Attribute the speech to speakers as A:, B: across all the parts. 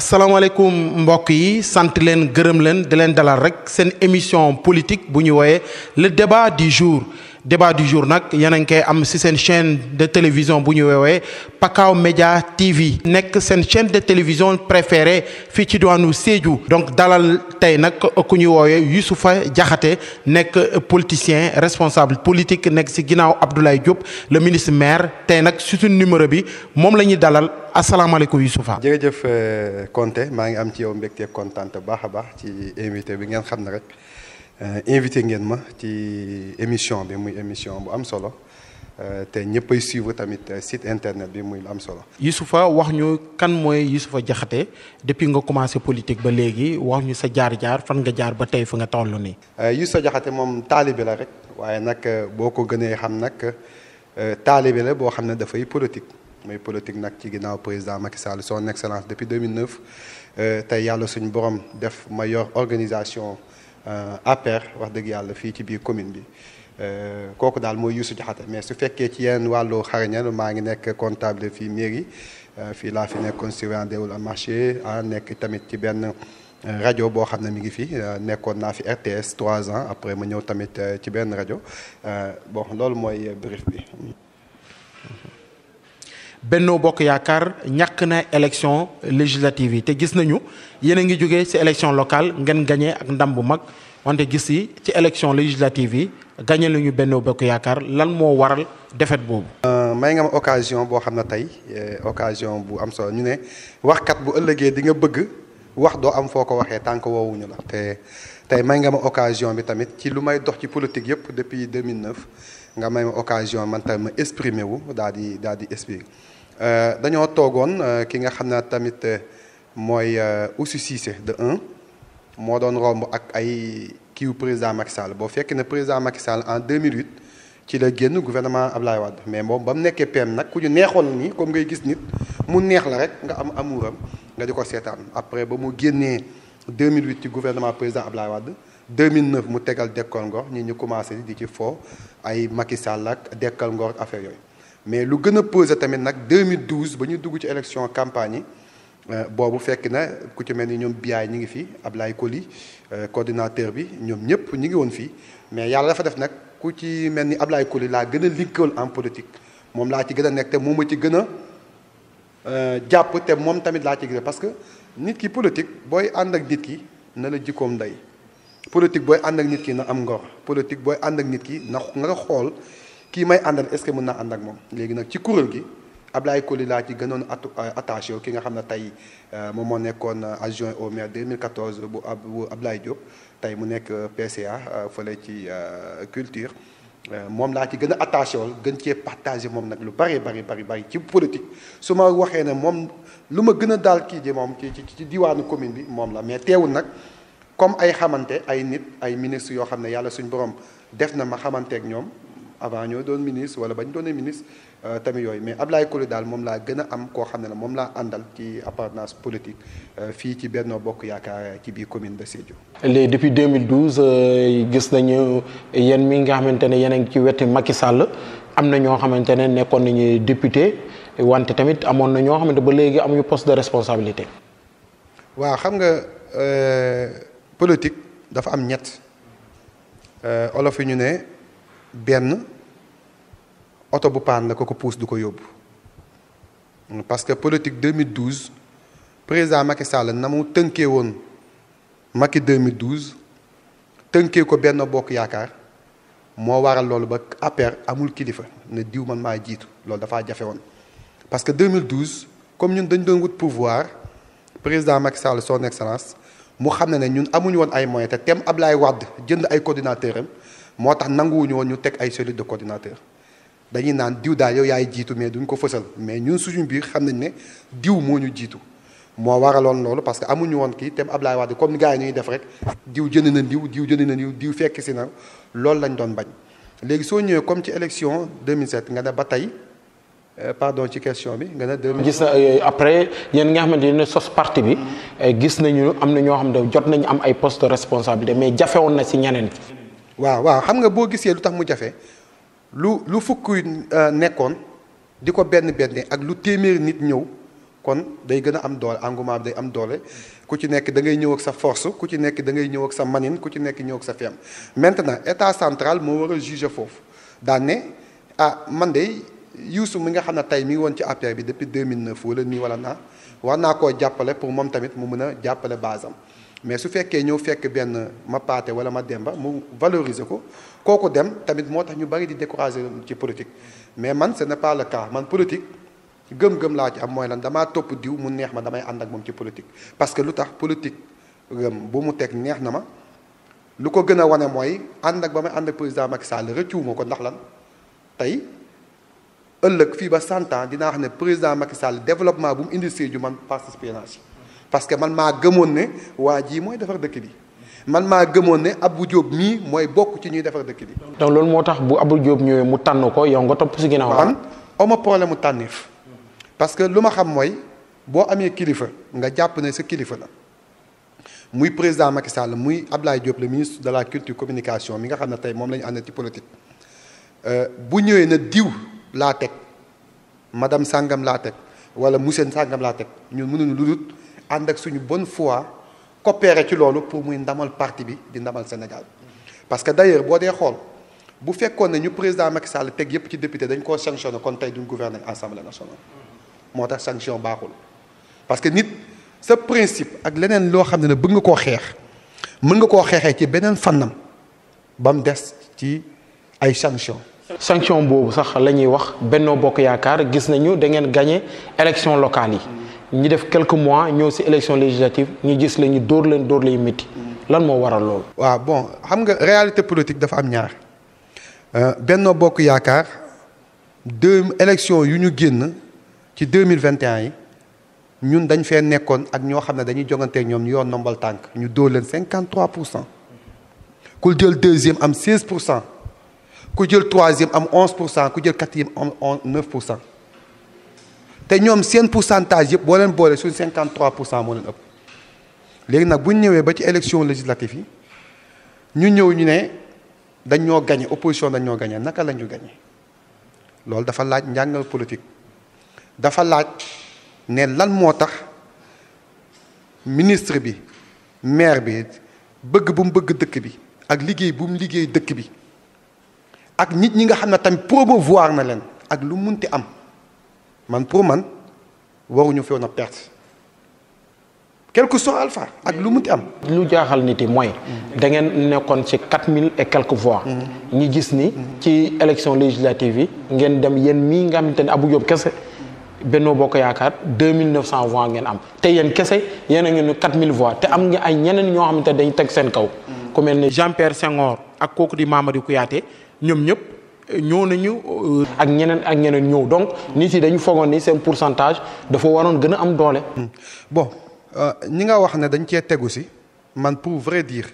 A: asalaamaaleykum mbokk yi sant leen gërëm leen di leen dalal rek seen émission politique bu ñu wooyee le débat du jour nag yéen a ngi koy am ci seen chaîne de télévision bu ñu woowee Pakao Média TV nekk seen chaîne de télévision préférée fii ci diwaanu Sédhiou. donc dalal tey nag ku ñu woowee Youssoupha Diakhaté nekk politicien responsable politique nekk ci ginnaaw Abdoulaye Diop le ministre maire tey nag suñu numéro bi moom la ñuy dalal. asalaamaaleykum Youssoupha.
B: jërëjëf Konté maa ngi am ci yow mbégte kontaan bu baax a baax ci invité bi ngeen xam ne rek invité ngeen ma ci émission bi muy émission bu am solo te ñëppay suivre tamit site internet bi muy lu am solo.
A: Youssoupha wax ñu kan mooy Youssoupha Diakhaté depuis nga commencé politique ba léegi wax ñu sa jaar-jaar fan nga jaar ba tey fa nga toll nii.
B: Youssoupha Diakhaté moom taalibe la rek waaye nag boo ko gënee xam nag taalibe la boo xam ne dafay politique. mooy politique nag ci ginnaaw président Macky Sall son excellence depuis 2009 tey yàlla suñu borom def ma yor organisation APR wax dëgg yàlla fii ci biir commune bi kooku daal mooy Youssoupha Diakhaté mais su fekkee ci yenn wàllu xarañal maa ngi nekk comptable fii mairie fii laa fi nekkoon surveillant déroulé marché nekk tamit ci benn rajo boo xam ne mi ngi fi nekkoon naa fi RTS 3 ans après ma ñëw tamit ci benn rajo bon loolu mooy brief bi.
A: Benno Bokk Yaakaar ñàkk na élection législative yi te gis nañu yéen a ngi jógee ci élection locale ngeen gagné ak ndam bu mag wante gis yi ci élection législative yi gagné lañu Benno Bokk Yaakaar lan moo waral défaite boobu.
B: may nga ma occasion boo xam ne tey occasion bu am solo ñu ne waxkat bu ëllëgee di nga bëgg wax doo am foo ko waxee tant que woowuñu la te tey may nga ma occasion bi tamit ci lu may dox ci politique yëpp depuis 2009 nga may ma occasion man tamit ma exprimer wu daal di expliquer. dañoo toogoon ki nga xam ne tamit mooy Ousou Cissé de 1 moo doon romb ak ay kiiw président Macky Sall boo fekk ne président Macky Sall en 2008 ci la génn gouvernement Ablaye Wade mais moom ba mu nekkee PM nag ku ñu neexoon la nii comme ngay gis nit mu neex la rek nga am amuuram nga di ko seetaan après ba mu génnee 2008 ci gouvernement président Ablaye Wade 2009 mu tegal Dekkal Ngor ñu commencé di ci fo ay Macky Sall ak Dekkal Ngor ak affaire yooyu. mais lu gën a posé tamit nag 2012 ba ñu dugg ci élection campagne yi boobu fekk na ku ci mel ni ñoom Biaye ñi ngi fi Ablaye Koli coordinateur bi ñoom ñëpp ñi ngi woon fii mais yàlla dafa def nag ku ci mel ni Ablaye Koli laa gën a liggéeyal en politique moom laa ci gën a nekk te moom ma ci gën a jàpp te moom tamit laa ci gën a parce que nit ki politique booy ànd ak nit ki na la jikkoom ndey politique booy ànd ak nit ki na am ngor politique booy ànd ak nit ki na nga xool kii may àndal est-ce que mën naa ànd ak moom léegi nag ci kuréel gi Ablaye Koli laa ci gënoon attaché ki nga xam ne tey moom moo nekkoon adjoint au maire 2014 bu Ablaye Diop tey mu nekk PCA fële ci culture moom laa ci gën a attaché wal gën cee partagé moom nag lu bari ci politique su ma waxee ne moom lu ma gën a daal kii ji moom ci diwaanu commune bi moom la mais teewul nag comme ay xamante ay nit ay ministres yoo xam ne yàlla suñ borom def na ma xamanteek ñoom avant ñoo doon ministre wala bañ doonee ministre tamit yooyu mais Ablaye Koli daal moom laa gën a am koo xam ne la moom laa àndal ci appartenance politique fii ci Benno Bokk Yaakaar ci biir commune de Sédhiou.
A: léegi depuis 2012 gis nañu yéen mi nga xamante ne yéen a ngi ci wetu Macky Sall am na ñoo xamante ne nekkoon nañu député wante tamit amoon na ñoo xamante ba léegi amuñu poste de responsabilité.
B: waaw xam nga politique dafa am ñett olof yi ñu ne. benn oto bu paan la ko puus du ko yóbbu parce que politique 2012 président Macky Sall na mu tënkee woon Macky 2012 tënkee ko Benno Bokk Yaakaar moo waral loolu ba APR amul kilifa ne diw man maa jiitu loolu dafaa jafe woon. parce que 2012 comme ñun dañ doon wut pouvoir président Macky Sall son excellence mu xam ne ñun amuñu woon ay moyens te tem Ablaye Wade jënd ay coordinateur am. moo tax nanguwuñu woon ñu teg ay cellule de coordinateur dañuy naan diw daal yow yaay jiitu mais duñ ko fësal mais ñun suñu biir xam nañ ne diw moo ñu jiitu moo waraloon loolu parce que amuñu woon kii te Ablaye Wade comme gars yi ñuy def rek diw jënd na diw fekk si na loolu lañ doon bañ. léegi soo ñëwee comme ci élection 2007 nga ne ba tey pardon ci question bi nga ne.
A: gis na après yéen nga xamante ne sos parti bi gis nañu am na ñoo xam ne jot nañu am ay poste de responsabilité mais jafewoon na si ñeneen.
B: waaw xam nga boo gisee lu tax mu jafe lu fukk nekkoon di ko benn ak lu téeméeri nit ñëw kon day gën a am doole engouement bi day am doole ku ci nekk da ngay ñëw ak sa force ku ci nekk da ngay ñëw ak sa manine ku ci nekk ñëw ak sa fem maintenant état central moo war a juger foofu daan ne ah man de Youssou mi nga xam ne tey mi ngi woon ci APR bi depuis 2009 wala nii wala naa war naa koo jàppale pour moom tamit mu mën a jàppale base am mais su fekkee ñëw fekk benn ma paate wala ma demba mu valoriser ko kooku dem tamit moo tax ñu bari di décourager ci politique mais man ce n'est pas le cas man politique gëm-gëm laa ci am mooy lan damaa topp diw mu neex ma damay ànd ak moom ci politique parce que lu tax politique bu mu teg neex na ma lu ko gën a wane mooy ànd ak ba may ànd ak président Macky Sall rëccuwuma ko ndax lan tey ëllëg fii ba 100 ans dinaa xam ne président Macky Sall développement bu mu indi Sédhiou man participer naa ci parce que man maa gëmoon ne waa jii mooy defar dëkk bi man maa gëmoon ne Abdou Diop mii mooy bokk ci ñuy defar dëkk bi.
A: donc loolu moo tax bu Abdou Diop ñëwee mu tànn ko yow nga topp si ginnaaw.
B: man ama problème mu tànneef parce que lu ma xam mooy boo amee kilifa nga jàpp ne sa kilifa la muy président Macky Sall muy Abdoulaye Diop le ministre de la culture communication mi nga xam ne tey moom la ñu ànd ci politique bu ñëwee na diw laa teg madame Sangam laa teg wala monsieur Sangam laa teg ñun mënuñu lu dul ànd ak suñu bonne foi coopérer ci loolu pour muy ndamal parti bi di ndamal Sénégal parce que d'ailleurs boo dee xool bu fekkoon ne ñu président Macky Sall teg yépp ci député dañ koo sanctionné kon tey duñ gouverner assemblée nationale moo tax sanction baaxul parce que nit sa principe ak leneen loo xam ne bëgg nga koo xeex mën nga koo xeexee ci beneen fànnam ba mu des ci ay sanction
A: boobu sax la ñuy wax Benno Bokk Yaakaar gis nañu da ngeen gagné élection locale yi ñu def quelques mois ñëw ci élection législative ñu gis la ñu dóor lay métti lan moo waral loolu.
B: waaw bon xam nga réalité politique dafa am ñaar Benno Bokk Yaakaar élection yu ñu génn ci 2021 yi ñun dañ fee nekkoon ak ñoo xam ne dañuy joganteeg ñoom ñu yoon nombal tànk ñu dóor leen 53%. ku jël deuxième am 16%. ku jël troisième am 11%, ku jël quatrième am 9%. te ñoom seen pourcentage yëpp boo leen boole suñ 53% moo leen ëpp léegi nag bu ñu ñëwee ba ci élection législative yi ñu ñëw ñu ne dañ ñoo gagné opposition dañ ñoo gagné naka la ñu gagné loolu dafa laaj njàngal politique dafa laaj ne lan moo tax ministre bi maire bi bëgg bu mu bëgg dëkk bi ak liggéey bu mu liggéey dëkk bi ak nit ñi nga xam ne tamit promouvoir na leen ak lu munti am man pour man waruñu fi woon a perte quel que soit alpha ak lu munti am.
A: lu jaaxal nit yi mooy. da ngeen nekkoon ci 4000 et quelques voix. ñi gis ni. ci élection législative yi. ngeen dem yéen mii nga xamante ne Abdou Diop kese Benno Bokk Yaakaar 2900 voix ngeen am te yéen kese yéen a ngeen 4000 voix te am nga ay ñeneen ñoo xamante ne dañu teg seen kaw. ku mel ne Jean-Pierre Senghor ak kooku di Mamadou Kouyaté ñoom ñëpp. ñëw nañu ak ñeneen ñëw donc nit yi dañu foogoon ni seen pourcentage dafa waroon gën a am doole.
B: bon ñi nga wax ne dañ cee tegu si man pour vrai dire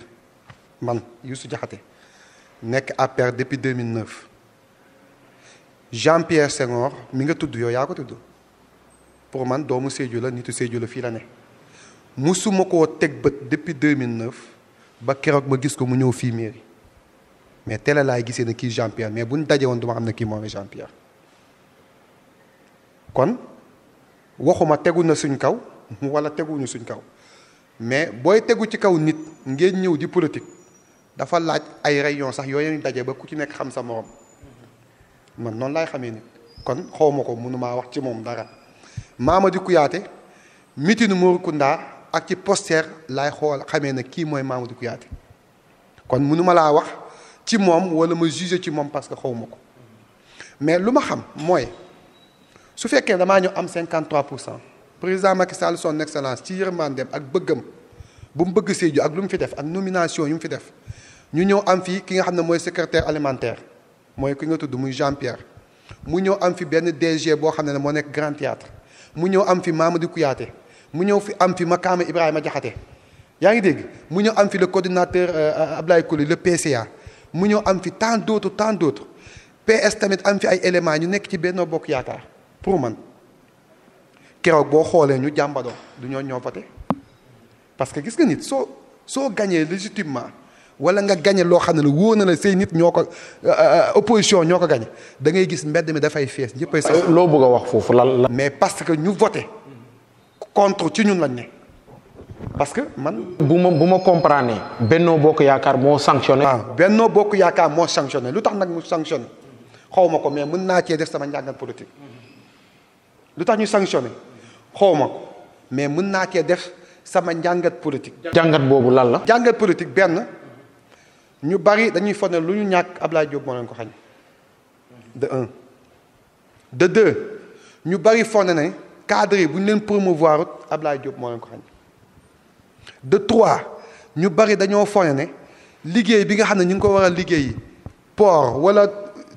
B: man Youssou Diakhaté nekk APR depuis 2009 Jean-Pierre Senghor mi nga tudd yow yaa ko tudd pour man doomu Sédhiou la nitu Sédhiou la fii la ne musuma koo teg bët depuis 2009 ba keroog ma gis ko mu ñëw fii mairie. mais teel a laay gisee ne kii Jean-Pierre mais bu ñu daje woon du ma xam ne kii moom Jean-Pierre kon waxuma tegu na suñ kaw wala teguñu suñ kaw mais booy tegu ci kaw nit ngeen ñëw di politique dafa laaj ay réunion sax yooyu daje ba ku ci nekk xam sa morom man noonu laay xamee nit kon xawma ko mënumaa wax ci moom dara Mamadou Kouyaté mitinu Mauritania ak ci poster laay xool xamee ne kii mooy Mamadou Kouyaté kon mënuma laa wax. ci moom wala ma juger ci moom parce que xawma ko mais lu ma xam mooy su fekkee damaa ñëw am 53% président Macky Sall son excellence ci yërmandeem ak bëggam bu mu bëgg Sédhiou ak lu mu fi def ak nomination yu mu fi def ñu ñëw am fii ki nga xam ne mooy secrétaire alimentaire mooy ki nga tudd muy Jean-Pierre mu ñëw am fi benn DG boo xam ne moo nekk Grand Théâtre mu ñëw am fi Mamadou Kouyaté mu ñëw fi am fi Makama Ibrahima Diakhaté yaa ngi dégg mu ñëw am fi le coordinateur Ablaye Koli le PCA mu ñëw am fi tant d'autres PS tamit am fi ay éléments ñu nekk ci Benno Bokk Yaakaar pour man keroog boo xoolee ñu jàmbadoo du ñoo voté parce que gis nga nit soo gagné légitimement wala nga gagné loo xam ne la wóor na la say nit ñoo ko opposition ñoo ko gagné da ngay gis mbedd mi dafay fees ñëppay sax.
A: loo bëgg a wax foofu lan la.
B: mais parce que ñu voté contre ci ñun lañ ne parce que man.
A: bu ma comprendre Benno Bokk Yaakaar moo sanctionné.
B: Benno Bokk Yaakaar moo sanctionné lu tax nag mu sanctionné xaw ma ko mais mën naa cee def sama njàngat politique lu tax ñu sanctionné xaw ma ko mais mën naa cee def sama njàngat politique.
A: jàngat boobu lan la.
B: jàngat politique benn ñu bari dañuy foog ne lu ñu ñàkk Ablaye Diop moo leen ko xañ de un de deux ñu bari foog ne cadre yi bu ñu leen promouvoir Ablaye Diop moo leen ko xañ de trois ñu bari dañoo foog ne liggéey bi nga xam ne ñu ngi ko war a liggéey port wala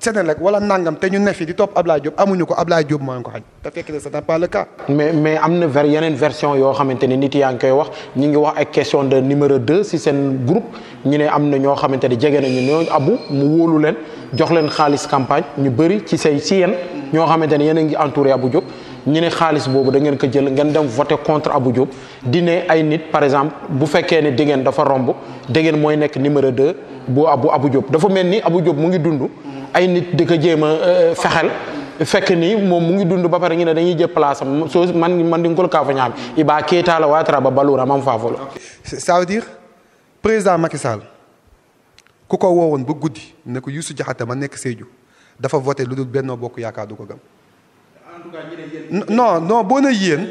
B: Senelec wala nangam te ñu ne fi di topp Ablaye Diop amuñu ko Ablaye Diop moo leen ko xañ te fekk na ce n'est pas le cas.
A: mais am na yeneen version yoo xamante ne nit yaa ngi koy wax ñi ngi wax ak question de numéro 2 si seen groupe ñu ne am na ñoo xamante ne jege nañu ñooñu abu mu wóolu leen jox leen xaalis campagne ñu bëri ci si yéen ñoo xamante ne yéen a ngi entouré Abou Diop ñu ne xaalis boobu da ngeen ko jël ngeen dem voter contre Abou Diop di ne ay nit par exemple bu fekkee ne Degen dafa romb Degen mooy nekk numéro 2 bu Abou Diop dafa mel ni Abou Diop mu ngi dund ay nit di ko jéem a fexel fekk ni moom mu ngi dund ba pare ñu ne dañuy jël place am so man di ngol ka fa ñaam iba keeta la waatara ba balura mam faafolo.
B: Ça veut dire président Macky Sall ku ko woowoon ba guddi ne ko Youssou Diakhaté ma nekk Sédhiou dafa voté lu dul Benno Bokk Yaakaar du ko gëm. non boo na yéen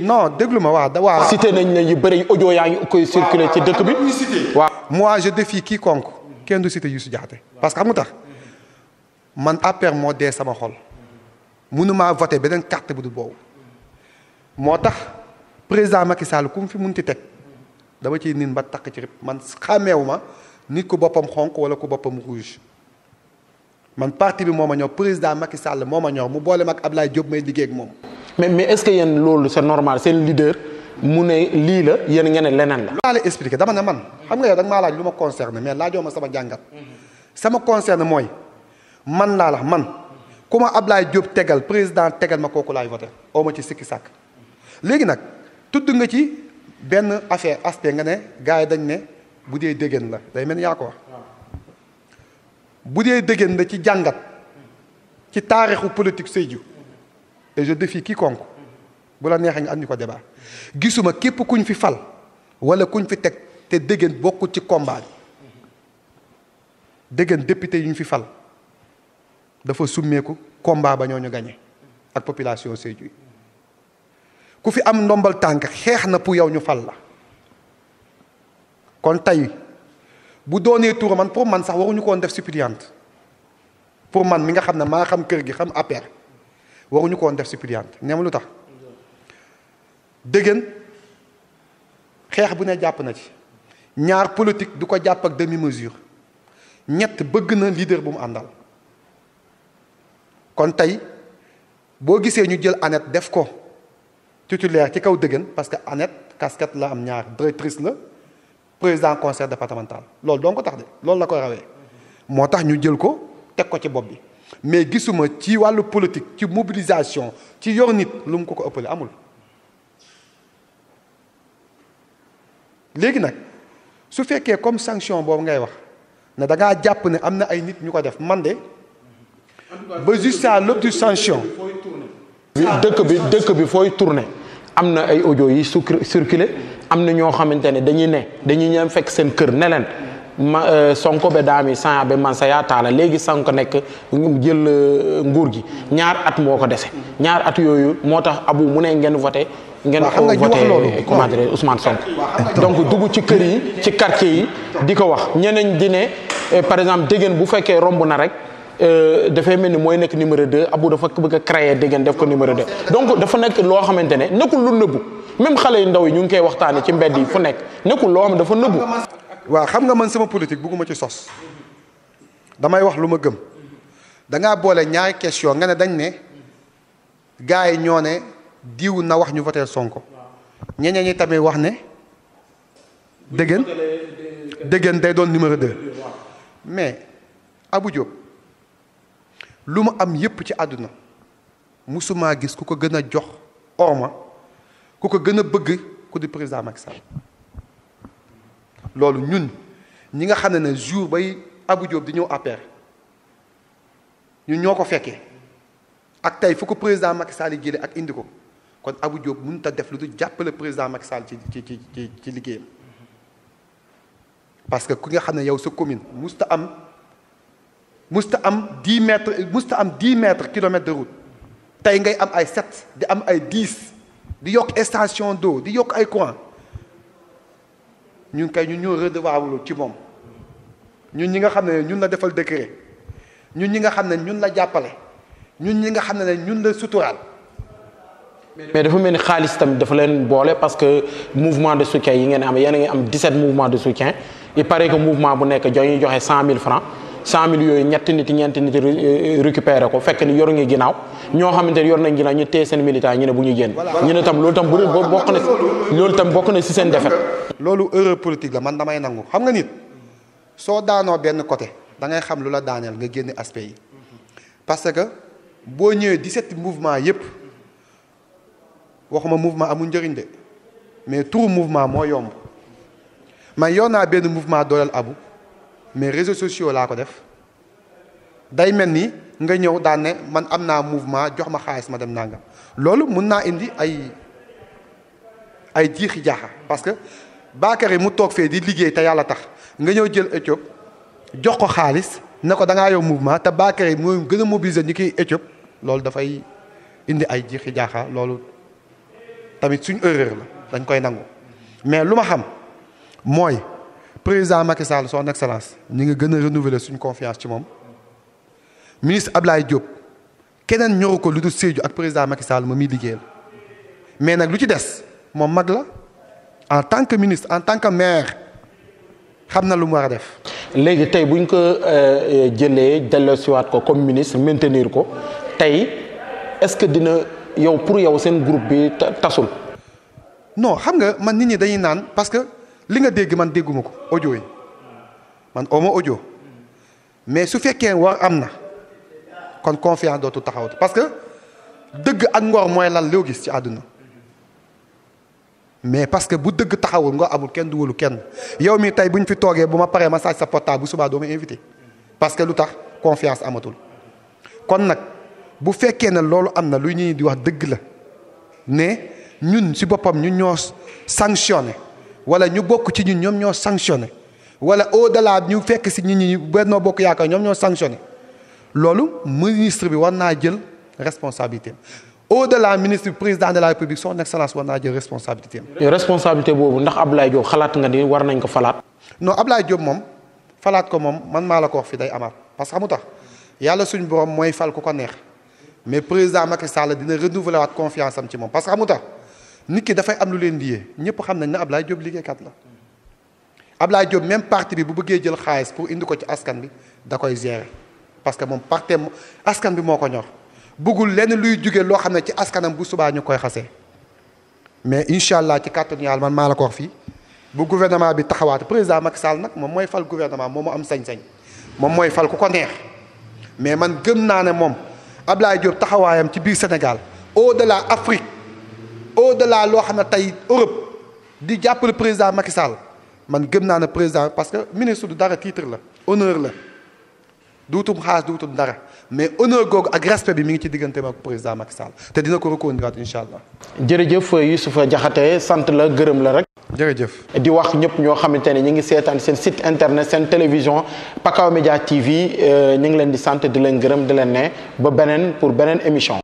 B: non déglu ma waaw
A: cité nañ ne yu bëri audio yaa ngi koy circulé ci dëkk bi waaw.
B: moi je défie quiconque kenn du cité Youssou Diakhaté parce que xam nga tax man APR moo dee sama xol mënumaa voté beneen carte bu dul boobu moo tax président Macky Sall ku mu fi munti teg dama ciy nin ba takk ci rib man xàmmeewu ma nit ku boppam xonk wala ku boppam rouge man parti bi moo ma ñor président Macky Sall moo ma ñor mu boole mag Ablaye Diop may liggéey ak moom.
A: mais est-ce que yéen loolu c'est normal seen leader mu ne lii la yéen ngeen ne leneen la.
B: maa lay expliqué dama ne man xam nga yow da nga maa laaj lu ma concerné mais laajoo ma sama jàngat sama concerné mooy man laa la man ku ma Ablaye Diop tegal président tegal ma kooku laay voté oo ma ci sikki sàkk léegi nag tudd nga ci benn affaire aspect nga ne gars yi dañ ne bu dee déggéen la day mel ni yaa ko wax bu dee déggéen la ci jàngat ci taarixu politique Sédhiou et je défie quiconque bu la neexee nga andi ko débat gisuma képp kuñ fi fal wala kuñ fi teg te déggéen bokkul ci combat bi déggéen député yu ñu fi fal dafa summeeku combat ba ñoo ñu gagné ak population Sédhiou yi ku fi am ndombal tànk xeex na pour yow ñu fal la kon tey bu doonee tour man pour man sax waruñu ko woon def suppléante pour man mi nga xam ne maa xam kër gi xam APR waruñu ko woon def suppléante neema lu tax dëggan xeex bu ne jàpp na ci ñaar politique du ko jàpp ak demi mesure ñett bëgg na leader bu mu àndal kon tey boo gisee ñu jël Annette def ko titulaire ci kaw dëggan parce que Annette casquette la am ñaar directrice la président conseil départemental loolu donc tax de loolu la koy rawee moo tax ñu jël ko teg ko ci bopp bi mais gisuma ci wàllu politique ci mobilisation ci yor nit lu mu ko ëppale amul. léegi nag su fekkee comme sanction boobu ngay wax ne da ngaa jàpp ne am na ay nit ñu ko def man de ba jusqu'à l'obtention
A: dëkk bi fooy tourné am na ay audio yi circulé am na ñoo xamante ne dañuy ñëw fekk seen kër ne leen ma Sonko be daami saa be man sa yaa taala léegi Sonko nekk jël nguur gi ñaar at moo ko dese ñaar at yooyu moo tax abu mu ne ngeen voté ngeen ko voté comment dire Ousmane Sonko donc dugg ci kër yi ci quartier yi di ko wax ñeneen di ne par exemple déggeen bu fekkee romb na rek dafay mel ni mooy nekk numéro 2 abu dafa bëgg a créer déggeen def ko numéro 2 donc dafa nekk loo xamante ne nekkul lu nëbbu même xale yu ndaw yi ñu ngi koy waxtaane ci mbedd yi fu nekk nekkul loo xam ne dafa nëbbu.
B: waaw xam nga man sama politique bugguma ci sos damay wax lu ma gëm da ngaa boole ñaari question nga ne dañ ne gars yi ñoo ne diw na wax ñu voté Sonko ñeneen ñi tamit wax ne déggeen day doon numéro 2 mais Abou Diop lu mu am yépp ci àdduna musumaa gis ku ko gën a jox orma ku ko gën a bëgg ku di président Macky Sall loolu ñun ñi nga xam ne jour bay Abou Diop di ñëw APR ñun ñoo ko fekkee ak tey fu ko président Macky Sall yi jëlee ak indi ko kon kon Abou Diop mënut a def lu dul jàppale président Macky Sall ci liggéeyam parce que ku nga xam ne yow sa commune musta am 10 mètres kilomètres de route tey ngay am ay 7 di am ay 10 di yokk station d'eau di yokk ay courant ñun kay ñun ñoo redevable ci moom ñun ñi nga xam ne ñun la defal décret ñun ñi nga xam ne ñun la jàppale ñun ñi nga xam ne ñun la suturaal.
C: mais dafa mel ni xaalis tamit dafa leen boole parce que mouvement de soutien yi ngeen am yéen a ngi am 17 mouvements de soutien il paraît que mouvement bu nekk ñuy joxe 100 000 francs 100 000 yooyu ñeenti nit récupéré ko fekk ni yoru ngi ginnaaw ñoo xamante ne yor nañ ginnaaw ñu téye seen militant ñu ne bu ñu génn. ñu ne tam loolu tam bokk na si seen defet.
B: loolu erreur politique la man damay nangu xam nga nit soo daanoo benn côté da ngay xam lu la daaneel nga génne aspect yi parce que boo ñëwee 17 mouvement yépp waxuma mouvement amul njëriñ de mais tout mouvement moo yomb man yor naa benn mouvement dooleel Abou mais réseaux sociaux laa ko def day mel ni nga ñëw daan ne man am naa mouvement jox ma xaalis ma dem nangam loolu mun naa indi ay jiixi jaaxa parce que Bakary mu toog fee di liggéey te yàlla tax nga ñëw jël Éthiopie jox ko xaalis ne ko da ngaa yow mouvement te Bakary mooy gën a mobiliser ñi koy Éthiopie loolu dafay indi ay jiixi jaaxa loolu tamit suñ erreur la dañ koy nangu mais lu ma xam mooy président Macky Sall son excellence ñi nga gën a renouveler suñ confiance ci moom ministre Ablaye Diop keneen ñoru ko lu dul Sédhiou ak président Macky Sall ma muy liggéeyal mais nag lu ci des moom mag la en tant que ministre en tant que maire xam na lu mu war a def.
C: léegi tey buñ ko jëlee delloosiwaat ko comme ministre maintenir ko tey est-ce que dina yow pour yow seen groupe bi tasul.
B: non xam nga man nit ñi dañuy naan parce que li nga dégg man dégguma ko audio yi man oma audio mais su fekkee war am na kon confiance dootu taxawut parce que dëgg ak ngor mooy lan loo gis ci àdduna mais parce que bu dëgg taxawul ngor amul kenn du wóolu kenn yow mi tey bu ñu fi toogee bu ma paree ma sàcc sa portable bu subaa doo ma invité parce que lu tax confiance amatul kon nag bu fekkee ne loolu am na lu ñuy di wax dëgg la ne ñun ci boppam ñun ñoo sanctionné wala ñu bokk ci ñun ñoom ñoo sanctionné wala au-delà ñu fekk ci nit ñi Benno Bokk Yaakaar ñoom ñoo sanctionné loolu ministre bi war naa jël responsabilité au-delà ministre président de la République son excellence war naa jël responsabilité am.
C: responsabilité boobu ndax Ablaye Diop xalaat nga ni war nañ ko falaat.
B: non Ablaye Diop moom falaat ko moom man maa la ko wax fi day amaat parce que xamu tax yàlla suñu borom mooy fal ku ko neex mais président Macky Sall dina renouveler waat confiance am ci moom parce que xamu tax nit ki dafay am lu leen liyee ñëpp xam nañ ne Ablaye Diop liggéeykat la Ablaye Diop même parti bi bu bëggee jël xaalis pour indi ko ci askan bi da koy gérer parce que moom parti askan bi moo ko ñor bëggul lenn luy jóge loo xam ne ci askanam bu subaa ñu koy xasee mais incha allah ci kàttanu yàlla man maa la ko wax fii bu gouvernement bi taxawaat président Macky Sall nag moom mooy fal gouvernement moom moo am sañ-sañ moom mooy fal ku ko neex mais man gëm naa ne moom Ablaye Diop taxawaayam ci biir Sénégal au-delà Afrique au-delà loo xam ne tey Europe di jàppale président Macky Sall man gëm naa ne président parce que ministre du dara titre la honneur la duutum xaalis duutum dara mais honneur googu ak respect bi mi ngi ci digganteem ak président Macky Sall te dina ko reconduire incha allah.
C: jërëjëf Youssoupha Diakhaté sant la gërëm la rek.
B: jërëjëf.
C: di wax ñëpp ñoo xamante ne ñu ngi seetaan seen site internet seen télévision Pakao Média TV ñu ngi leen di sant di leen gërëm di leen ne ba beneen pour beneen émission.